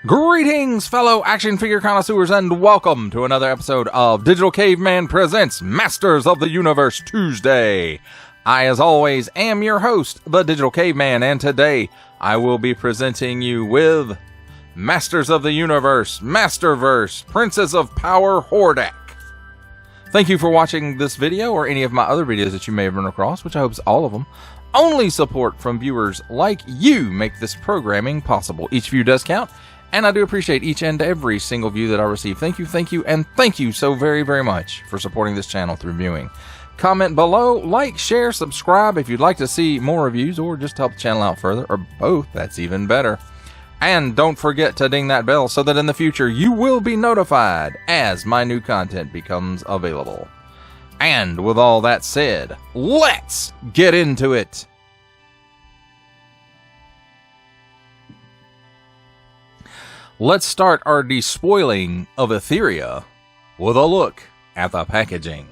Greetings, fellow action figure connoisseurs, and welcome to another episode of Digital Caveman Presents Masters of the Universe Tuesday. I, as always, am your host, the Digital Caveman, and today I will be presenting you with Masters of the Universe, Masterverse, Princess of Power, Hordak. Thank you for watching this video or any of my other videos that you may have run across, which I hope is all of them. Only support from viewers like you make this programming possible. Each view does count, and I do appreciate each and every single view that I receive. Thank you, and thank you so very, very much for supporting this channel through viewing. Comment below, like, share, subscribe if you'd like to see more reviews or just help the channel out further, or both, that's even better. And don't forget to ding that bell so that in the future you will be notified as my new content becomes available. And with all that said, let's get into it! Let's start our despoiling of Etheria with a look at the packaging.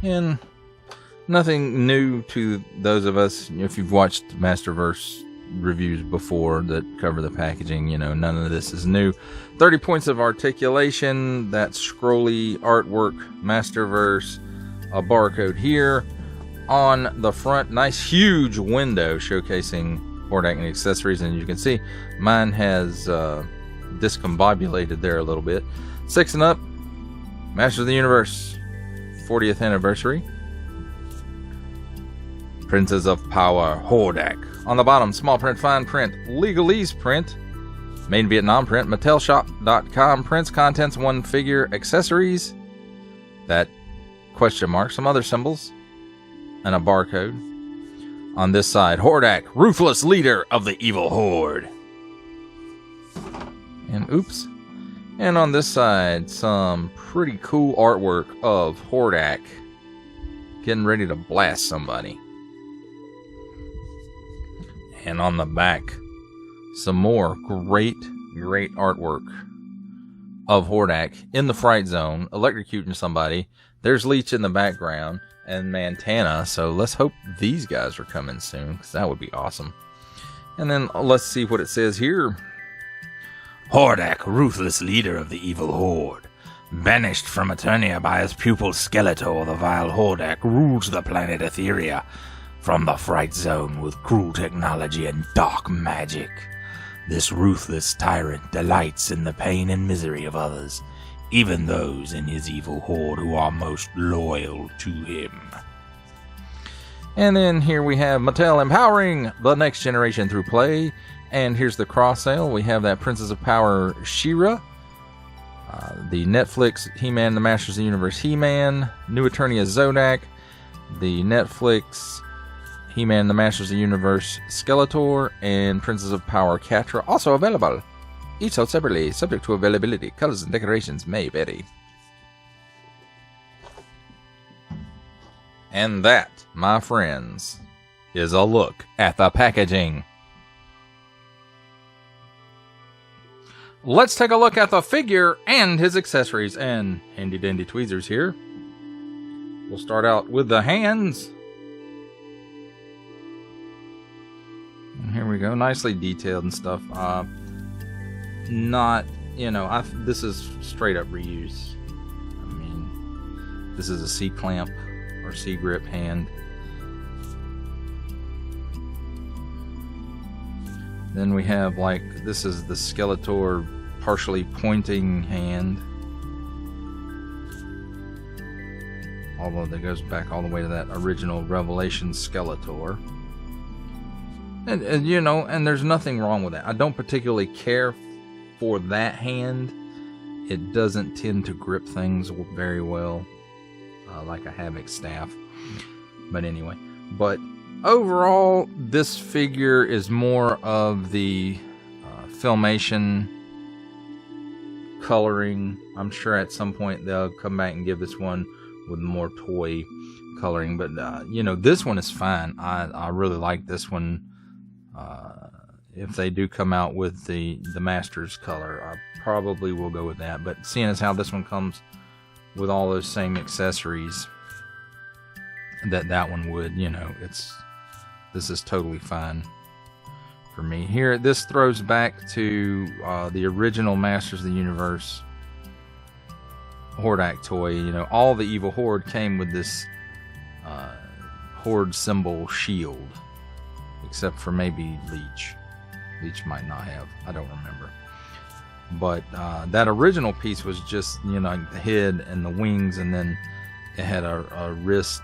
And nothing new to those of us, if you've watched Masterverse reviews before that cover the packaging, you know, none of this is new. 30 points of articulation, that scrolly artwork, Masterverse, a barcode here. On the front, nice huge window showcasing Hordak and accessories, and you can see mine has discombobulated there a little bit. 6 and up, Masters of the Universe 40th anniversary, Princess of Power, Hordak. On the bottom, small print, fine print, legalese print, made in Vietnam print, MattelShop.com prints, contents, 1 figure, accessories, that question mark, some other symbols, and a barcode. On this side, Hordak, ruthless leader of the evil horde. And oops. And on this side, some pretty cool artwork of Hordak getting ready to blast somebody. And on the back, some more great artwork of Hordak in the fright zone, electrocuting somebody. There's Leech in the background, and Montana, so let's hope these guys are coming soon, because that would be awesome. And then let's see what it says here. Hordak, ruthless leader of the evil horde. Banished from Eternia by his pupil Skeletor, the vile Hordak rules the planet Etheria from the fright zone with cruel technology and dark magic. This ruthless tyrant delights in the pain and misery of others, even those in his evil horde who are most loyal to him. And then here we have Mattel empowering the next generation through play. And here's the cross sale. We have that Princess of Power She-Ra, the Netflix He-Man, the Masters of the Universe He-Man, New Eternia Zodak, the Netflix He-Man, the Masters of the Universe Skeletor, and Princess of Power Catra, also available. Each sold separately, subject to availability. Colors and decorations may vary. And that, my friends, is a look at the packaging. Let's take a look at the figure and his accessories and handy dandy tweezers here. We'll start out with the hands. And here we go, nicely detailed and stuff. Not, you know, this is straight up reuse. I mean, this is a C-clamp or C-grip hand. Then we have, like, this is the Skeletor partially pointing hand. Although that goes back all the way to that original Revelation Skeletor. And you know, and there's nothing wrong with that. I don't particularly care for that hand. It doesn't tend to grip things very well, like a Havoc staff. But anyway, but overall, this figure is more of the Filmation coloring. I'm sure at some point they'll come back and give this one with more toy coloring. But you know, this one is fine. I really like this one. If they do come out with the Masters color, I probably will go with that. But seeing as how this one comes with all those same accessories that one would, you know, this is totally fine for me. Here, this throws back to the original Masters of the Universe Hordak toy. You know, all the evil Horde came with this Horde symbol shield, except for maybe Leech. Leech might not have. I don't remember. But that original piece was just, you know, like the head and the wings, and then it had a wrist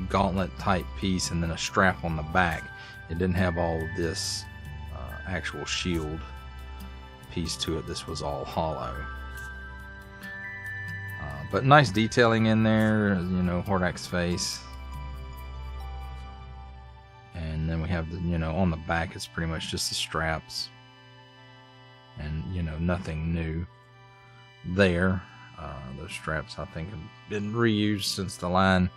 gauntlet type piece and then a strap on the back. It didn't have all of this actual shield piece to it. This was all hollow. But nice detailing in there, you know, Hordak's face. And then we have the, you know, on the back it's pretty much just the straps. And, you know, nothing new there. Those straps, I think, have been reused since the line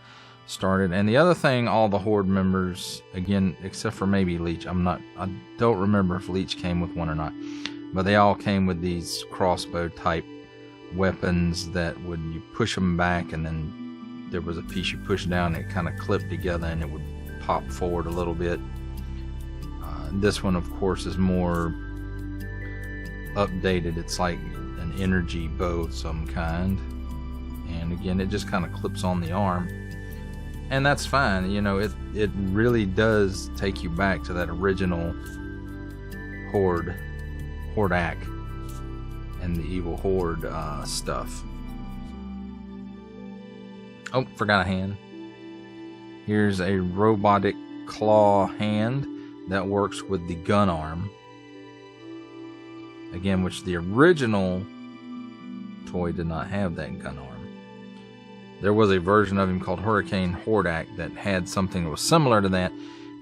started. And the other thing, all the Horde members, again, except for maybe Leech, I don't remember if Leech came with one or not, but they all came with these crossbow type weapons that would, you push them back, and then there was a piece you push down, and it kind of clipped together, and it would pop forward a little bit. This one, of course, is more updated. It's like an energy bow of some kind, and again, it just kind of clips on the arm, and that's fine. You know, it really does take you back to that original Hordak and the evil Horde stuff. Oh, forgot a hand. Here's a robotic claw hand that works with the gun arm. Again, which the original toy did not have that gun arm. There was a version of him called Hurricane Hordak that had something that was similar to that,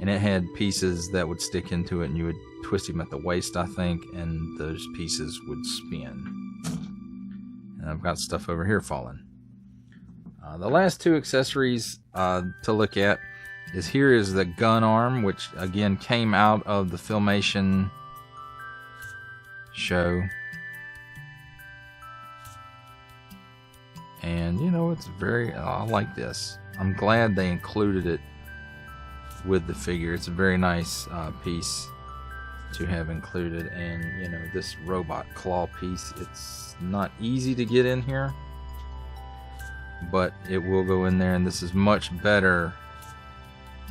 and it had pieces that would stick into it, and you would twist him at the waist, I think, and those pieces would spin. And I've got stuff over here falling. The last two accessories to look at is here is the gun arm, which again came out of the Filmation show. And you know, it's very, I like this. I'm glad they included it with the figure. It's a very nice piece to have included. And you know, this robot claw piece, it's not easy to get in here, but it will go in there, and this is much better.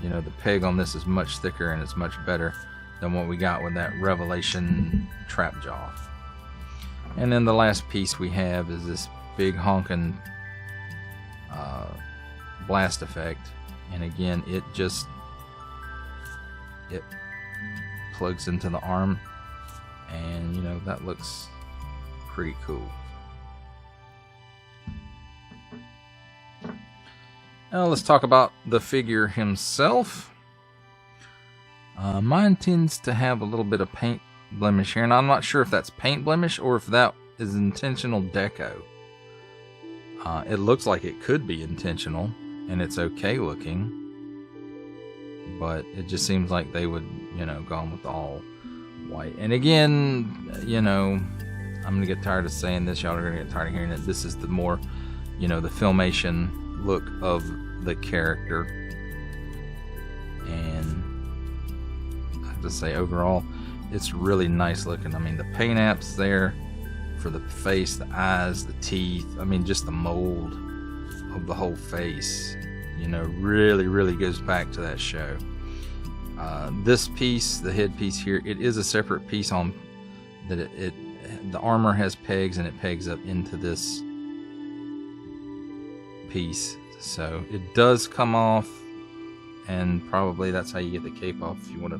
You know, the peg on this is much thicker, and it's much better than what we got with that Revelation trap jaw. And then the last piece we have is this big honking blast effect, and again, it plugs into the arm, and you know, that looks pretty cool. Now let's talk about the figure himself. Mine tends to have a little bit of paint blemish here, and I'm not sure if that's paint blemish or if that is intentional deco. It looks like it could be intentional, and it's okay looking, but it just seems like they would, you know, gone with all white. And again, you know, I'm gonna get tired of saying this, y'all are gonna get tired of hearing it. This is the more, you know, the Filmation look of the character, and I have to say, overall, it's really nice looking. I mean, the paint apps there for the face, the eyes, the teeth, I mean, just the mold of the whole face, you know, really goes back to that show. This piece, the head piece here, it is a separate piece on that. The armor has pegs, and it pegs up into this piece, so it does come off, and probably that's how you get the cape off if you want to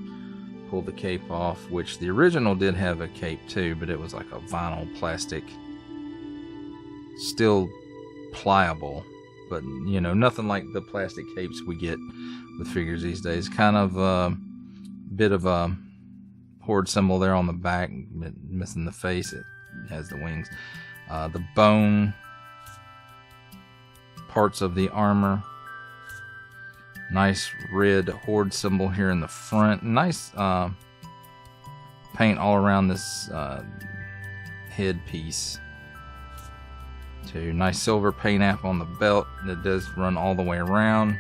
pull the cape off, which the original did have a cape too, but it was like a vinyl plastic, still pliable, but you know, nothing like the plastic capes we get with figures these days. Kind of a bit of a Horde symbol there on the back, missing the face. It has the wings, the bone parts of the armor. Nice red Horde symbol here in the front. Nice paint all around this head piece too. Nice silver paint app on the belt that does run all the way around.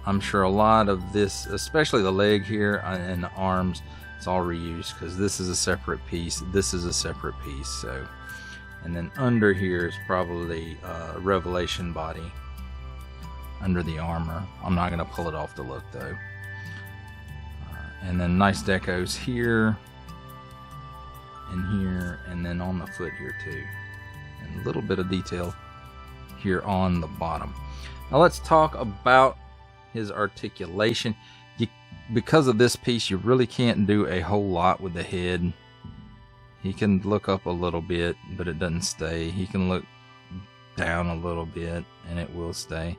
I'm sure a lot of this, especially the leg here and the arms, it's all reused because this is a separate piece. This is a separate piece. So, and then under here is probably a Revelation body under the armor. I'm not going to pull it off to look though. And then nice decos here and here, and then on the foot here too, and a little bit of detail here on the bottom. Now let's talk about his articulation. Because of this piece, you really can't do a whole lot with the head. He can look up a little bit, but it doesn't stay. He can look down a little bit, and it will stay.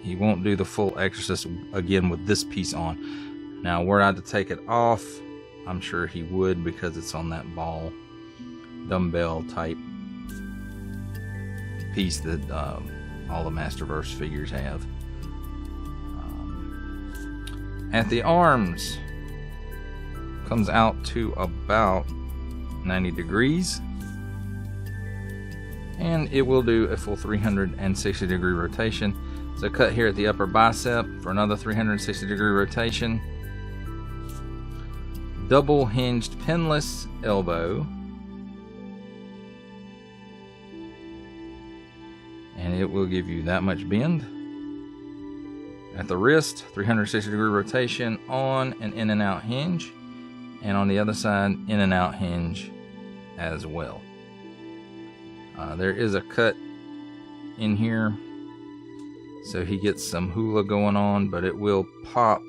He won't do the full exorcist again with this piece on. Now, were I to take it off, I'm sure he would, because it's on that ball dumbbell type piece that all the Masterverse figures have. At the arms, comes out to about 90 degrees, and it will do a full 360 degree rotation. So cut here at the upper bicep for another 360 degree rotation. Double hinged pinless elbow, and it will give you that much bend. At the wrist, 360 degree rotation on an in and out hinge, and on the other side, in and out hinge as well. There is a cut in here, so he gets some hula going on, but it will pop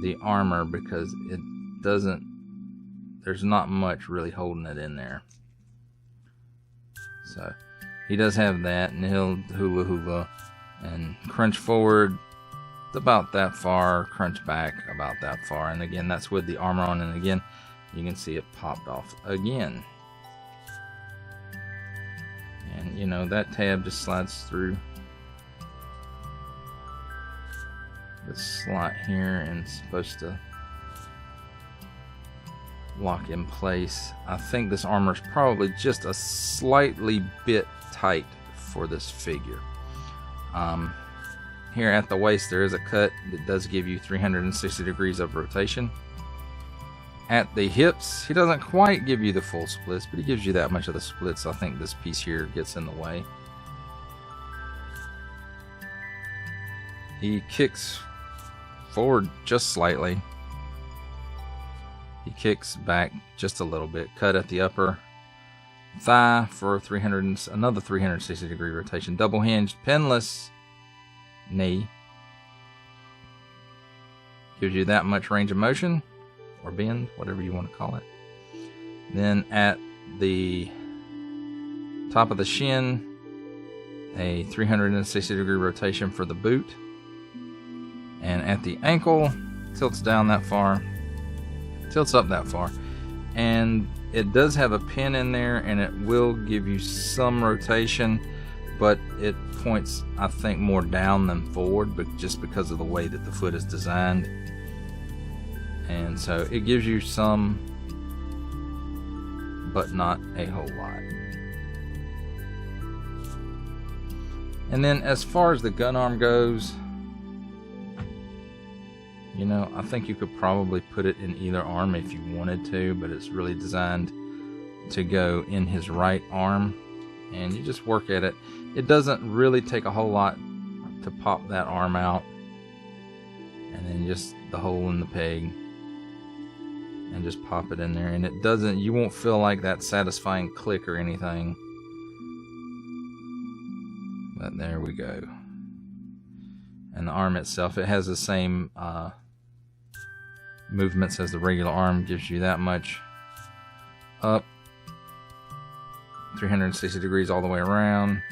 the armor because it doesn't, there's not much really holding it in there. So he does have that, and he'll hula and crunch forward about that far, crunch back about that far, and again that's with the armor on, and again you can see it popped off again. And you know, that tab just slides through the slot here and it's supposed to lock in place. I think this armor is probably just a slightly bit tight for this figure. Here at the waist there is a cut that does give you 360 degrees of rotation. At the hips, he doesn't quite give you the full splits, but he gives you that much of the splits. I think this piece here gets in the way. He kicks forward just slightly. He kicks back just a little bit. Cut at the upper thigh for another 360 degree rotation. Double hinged pinless knee. Gives you that much range of motion, or bend, whatever you want to call it. Then at the top of the shin, a 360 degree rotation for the boot. And at the ankle, tilts down that far, tilts up that far. And it does have a pin in there, and it will give you some rotation, but it points, I think, more down than forward, but just because of the way that the foot is designed. And so it gives you some, but not a whole lot. And then as far as the gun arm goes, you know, I think you could probably put it in either arm if you wanted to, but it's really designed to go in his right arm, and you just work at it. It doesn't really take a whole lot to pop that arm out, and then just the hole in the peg, and just pop it in there, and it doesn't, you won't feel like that satisfying click or anything. But there we go. And the arm itself, it has the same movements as the regular arm. Gives you that much up, 360 degrees all the way around.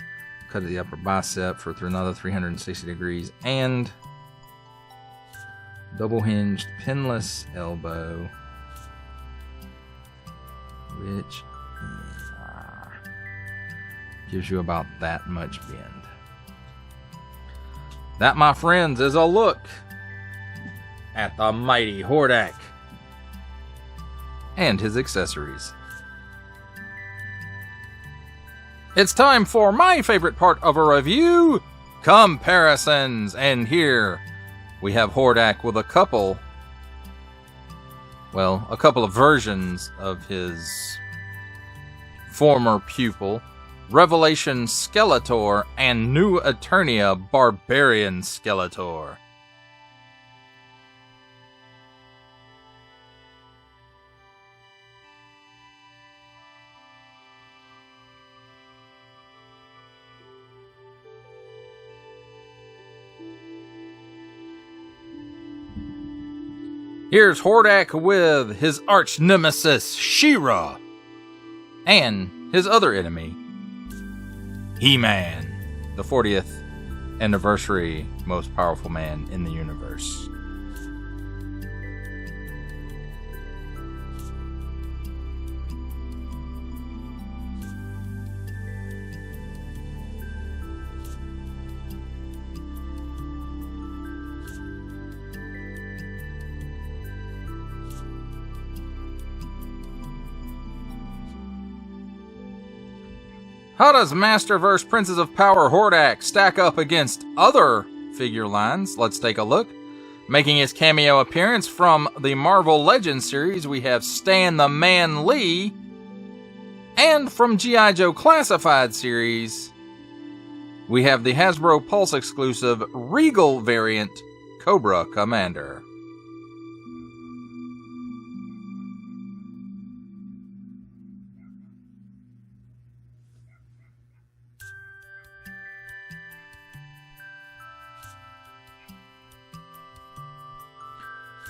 Cut at the upper bicep for another 360 degrees, and double hinged pinless elbow, which gives you about that much bend. That, my friends, is a look at the mighty Hordak and his accessories. It's time for my favorite part of a review, comparisons. And here we have Hordak with a couple of versions of his former pupil, Revelation Skeletor and New Eternia Barbarian Skeletor. Here's Hordak with his arch nemesis, She-Ra, and his other enemy, He-Man, the 40th anniversary most powerful man in the universe. How does Masterverse Princes of Power Hordak stack up against other figure lines? Let's take a look. Making his cameo appearance from the Marvel Legends series, we have Stan the Man Lee. And from G.I. Joe Classified series, we have the Hasbro Pulse exclusive Regal variant, Cobra Commander.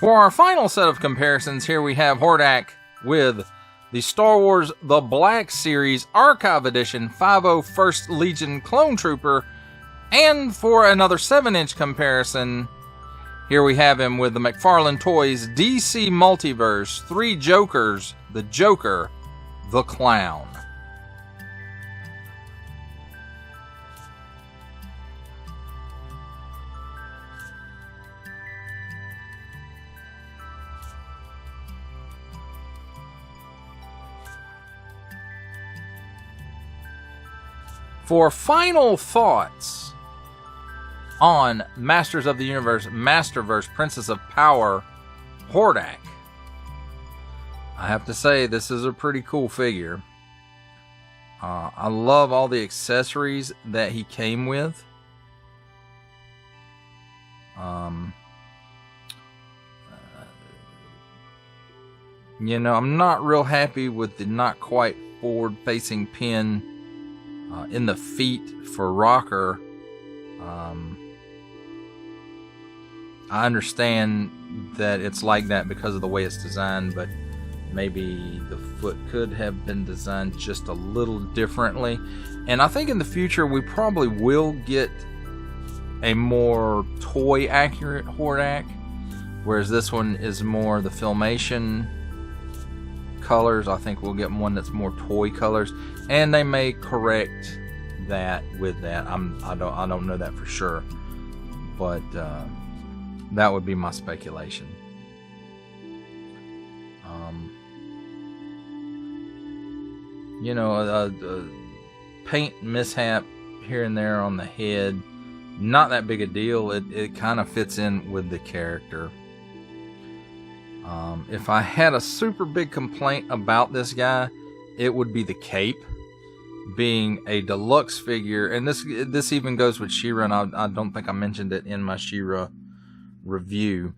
For our final set of comparisons, here we have Hordak with the Star Wars The Black Series Archive Edition 501st Legion Clone Trooper. And for another 7-inch comparison, here we have him with the McFarlane Toys DC Multiverse 3 Jokers, the Joker, the Clown. For final thoughts on Masters of the Universe, Masterverse, Princess of Power, Hordak, I have to say this is a pretty cool figure. I love all the accessories that he came with. I'm not real happy with the not quite forward-facing pin in the feet for Rocker. I understand that it's like that because of the way it's designed, but maybe the foot could have been designed just a little differently. And I think in the future we probably will get a more toy accurate Hordak, whereas this one is more the Filmation colors. I think we'll get one that's more toy colors, and they may correct that with that. I don't know that for sure, but that would be my speculation. A paint mishap here and there on the head, not that big a deal. It kind of fits in with the character. If I had a super big complaint about this guy, it would be the cape. Being a deluxe figure, and this even goes with She-Ra, and I don't think I mentioned it in my She-Ra review,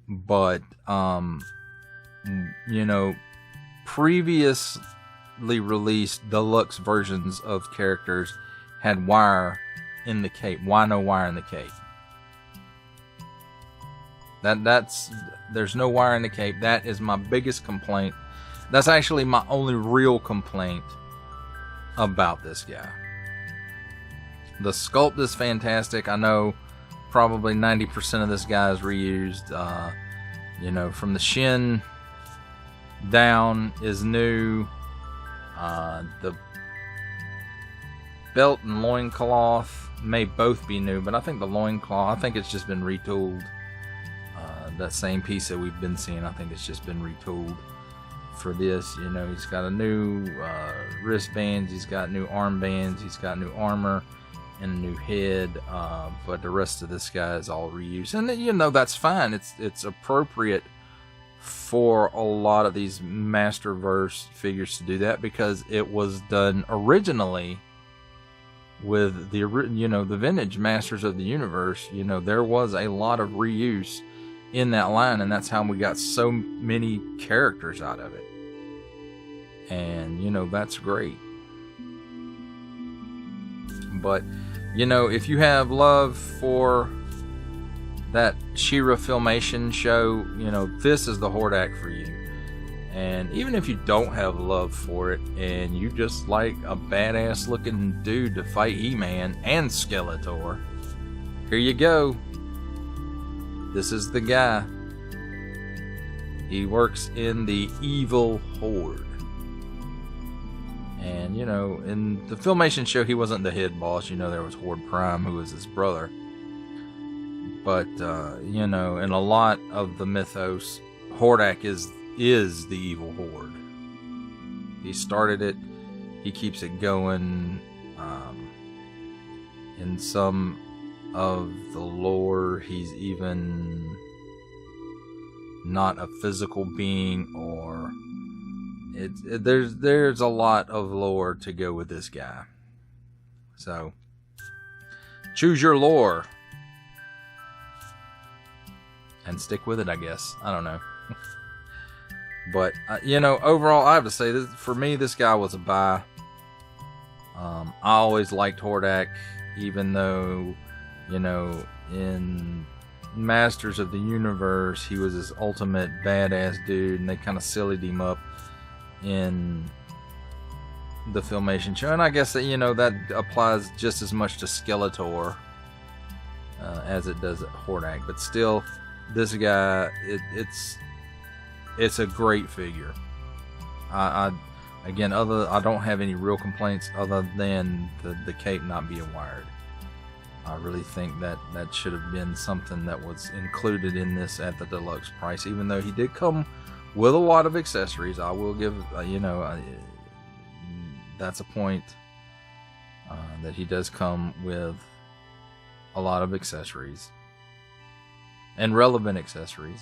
but previously released deluxe versions of characters had wire in the cape. Why no wire in the cape? There's no wire in the cape. That is my biggest complaint. That's actually my only real complaint about this guy. The sculpt is fantastic. I know probably 90% of this guy is reused. From the shin down is new. The belt and loincloth may both be new, but I think the loincloth, I think it's just been retooled. That same piece that we've been seeing, I think it's just been retooled for this. You know, he's got a new wristbands, he's got new armbands, he's got new armor and a new head, but the rest of this guy is all reused, and you know, that's fine. It's appropriate for a lot of these Masterverse figures to do that, because it was done originally with the vintage Masters of the Universe. You know, there was a lot of reuse in that line, and that's how we got so many characters out of it. And you know, that's great. But you know, if you have love for that She-Ra Filmation show, you know, this is the Hordak for you. And even if you don't have love for it and you just like a badass looking dude to fight He-Man and Skeletor, here you go. This is the guy. He works in the evil Horde. And you know, in the Filmation show, he wasn't the head boss. You know, there was Horde Prime, who was his brother. But you know, in a lot of the mythos, Hordak is the evil Horde. He started it. He keeps it going. In some of the lore, he's even not a physical being, or there's a lot of lore to go with this guy. So choose your lore and stick with it, I guess. I don't know. But you know, overall, I have to say, this, for me, this guy was a buy. I always liked Hordak, even though, you know, in Masters of the Universe, he was this ultimate badass dude, and they kind of sillied him up in the Filmation show. And I guess that, you know, that applies just as much to Skeletor as it does at Hordak. But still, this guy, it's a great figure. I don't have any real complaints other than the cape not being wired. I really think that should have been something that was included in this at the deluxe price, even though he did come with a lot of accessories. I will give, you know, that's a point, that he does come with a lot of accessories and relevant accessories.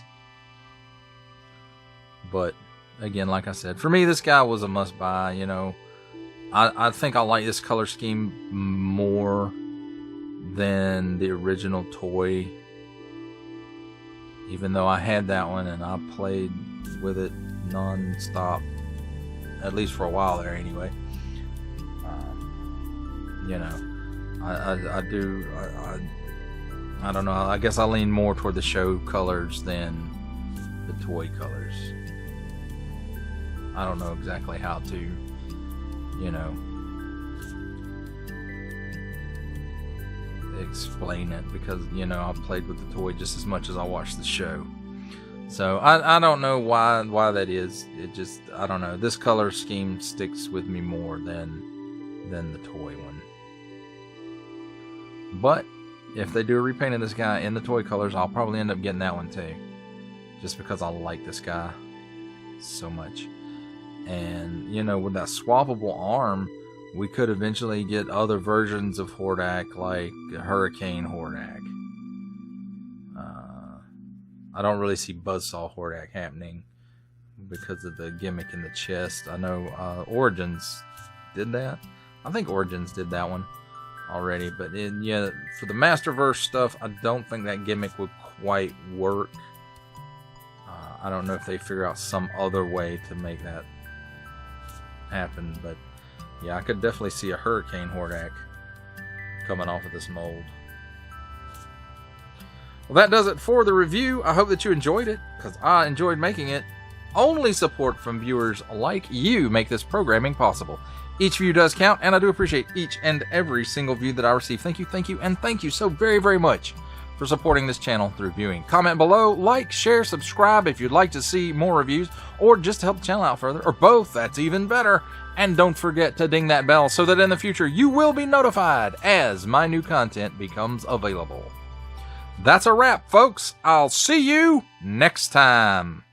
But again, like I said, for me, this guy was a must buy. You know, I think I like this color scheme more than the original toy, even though I had that one and I played with it non-stop, at least for a while there anyway. You know, I don't know, I guess I lean more toward the show colors than the toy colors. I don't know exactly how to, you know, explain it, because, you know, I played with the toy just as much as I watched the show. So I don't know why that is. It just, I don't know. This color scheme sticks with me more than the toy one. But if they do a repaint of this guy in the toy colors, I'll probably end up getting that one too, just because I like this guy so much. And, you know, with that swappable arm, we could eventually get other versions of Hordak, like Hurricane Hordak. I don't really see Buzzsaw Hordak happening because of the gimmick in the chest. I know Origins did that. I think Origins did that one already. But yeah, for the Masterverse stuff, I don't think that gimmick would quite work. I don't know if they figure out some other way to make that happen, but yeah, I could definitely see a Hurricane Hordak coming off of this mold. Well, that does it for the review. I hope that you enjoyed it, because I enjoyed making it. Only support from viewers like you make this programming possible. Each view does count, and I do appreciate each and every single view that I receive. Thank you, and thank you so very, very much for supporting this channel through viewing. Comment below, like, share, subscribe if you'd like to see more reviews, or just to help the channel out further, or both, that's even better. And don't forget to ding that bell so that in the future you will be notified as my new content becomes available. That's a wrap, folks. I'll see you next time.